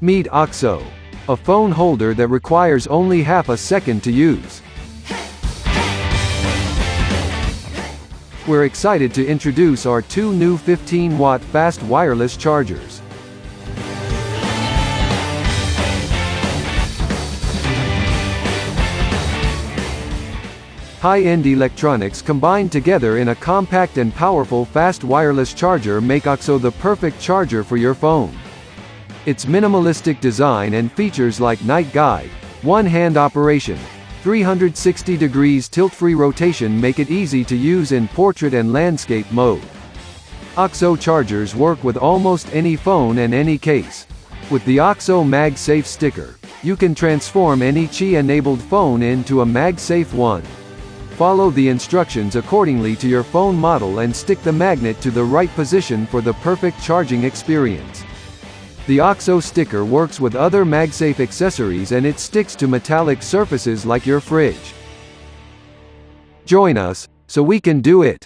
Meet oxxo, a phone holder that requires only half a second to use. We're excited to introduce our two new 15-watt fast wireless chargers. High-end electronics combined together in a compact and powerful fast wireless charger make oxxo the perfect charger for your phone. Its minimalistic design and features like night guide, one-hand operation, 360 degrees tilt-free rotation make it easy to use in portrait and landscape mode. oxxo chargers work with almost any phone and any case. With the oxxo MagSafe sticker, you can transform any Qi-enabled phone into a MagSafe one. Follow the instructions accordingly to your phone model and stick the magnet to the right position for the perfect charging experience. The oxxo sticker works with other MagSafe accessories and it sticks to metallic surfaces like your fridge. Join us, so we can do it!